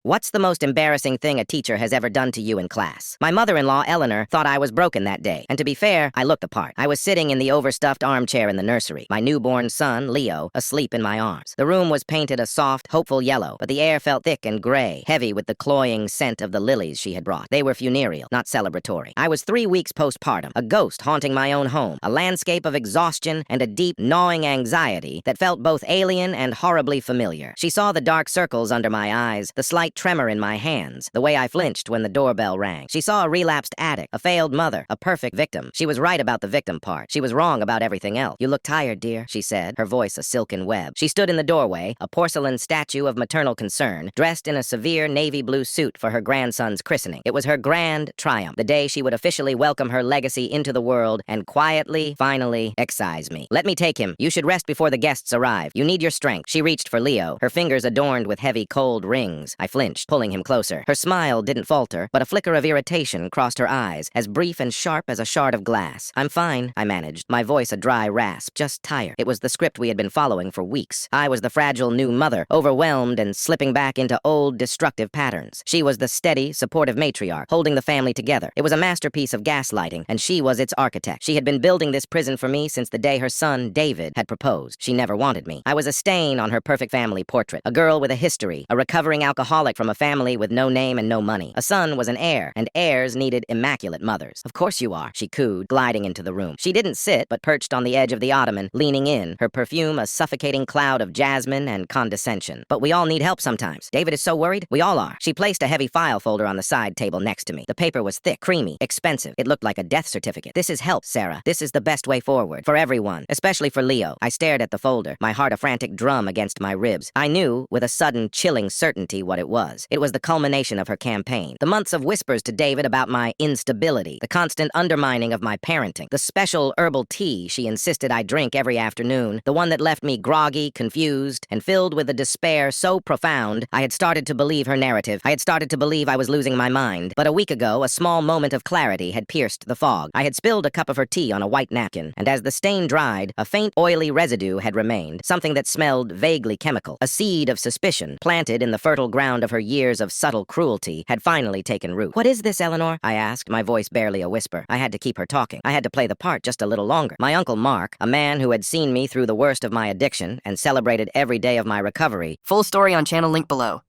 What's the most embarrassing thing a teacher has ever done to you in class? My mother-in-law, Eleanor, thought I was broken that day. And to be fair, I looked the part. I was sitting in the overstuffed armchair in the nursery, my newborn son, Leo, asleep in my arms. The room was painted a soft, hopeful yellow, but the air felt thick and gray, heavy with the cloying scent of the lilies she had brought. They were funereal, not celebratory. I was 3 weeks postpartum, a ghost haunting my own home, a landscape of exhaustion and a deep, gnawing anxiety that felt both alien and horribly familiar. She saw the dark circles under my eyes, the slight tremor in my hands, the way I flinched when the doorbell rang. She saw a relapsed addict, a failed mother, a perfect victim. She was right about the victim part. She was wrong about everything else. "You look tired, dear," she said, her voice a silken web. She stood in the doorway, a porcelain statue of maternal concern, dressed in a severe navy blue suit for her grandson's christening. It was her grand triumph, the day she would officially welcome her legacy into the world and quietly, finally, excise me. "Let me take him. You should rest before the guests arrive. You need your strength." She reached for Leo, her fingers adorned with heavy, cold rings. I flinched, pulling him closer. Her smile didn't falter, but a flicker of irritation crossed her eyes, as brief and sharp as a shard of glass. "I'm fine," I managed, my voice a dry rasp, "just tired." It was the script we had been following for weeks. I was the fragile new mother, overwhelmed and slipping back into old, destructive patterns. She was the steady, supportive matriarch, holding the family together. It was a masterpiece of gaslighting, and she was its architect. She had been building this prison for me since the day her son, David, had proposed. She never wanted me. I was a stain on her perfect family portrait, a girl with a history, a recovering alcoholic from a family with no name and no money. A son was an heir, and heirs needed immaculate mothers. "Of course you are," she cooed, gliding into the room. She didn't sit, but perched on the edge of the ottoman, leaning in, her perfume a suffocating cloud of jasmine and condescension. "But we all need help sometimes. David is so worried. We all are." She placed a heavy file folder on the side table next to me. The paper was thick, creamy, expensive. It looked like a death certificate. "This is help, Sarah. This is the best way forward. For everyone, especially for Leo." I stared at the folder, my heart a frantic drum against my ribs. I knew, with a sudden, chilling certainty, what it was. It was the culmination of her campaign. The months of whispers to David about my instability, the constant undermining of my parenting, the special herbal tea she insisted I drink every afternoon, the one that left me groggy, confused, and filled with a despair so profound, I had started to believe her narrative. I had started to believe I was losing my mind. But a week ago, a small moment of clarity had pierced the fog. I had spilled a cup of her tea on a white napkin, and as the stain dried, a faint oily residue had remained, something that smelled vaguely chemical. A seed of suspicion, planted in the fertile ground of her years of subtle cruelty, had finally taken root. "What is this, Eleanor?" I asked, my voice barely a whisper. I had to keep her talking. I had to play the part just a little longer. My Uncle Mark, a man who had seen me through the worst of my addiction and celebrated every day of my recovery. Full story on channel link below.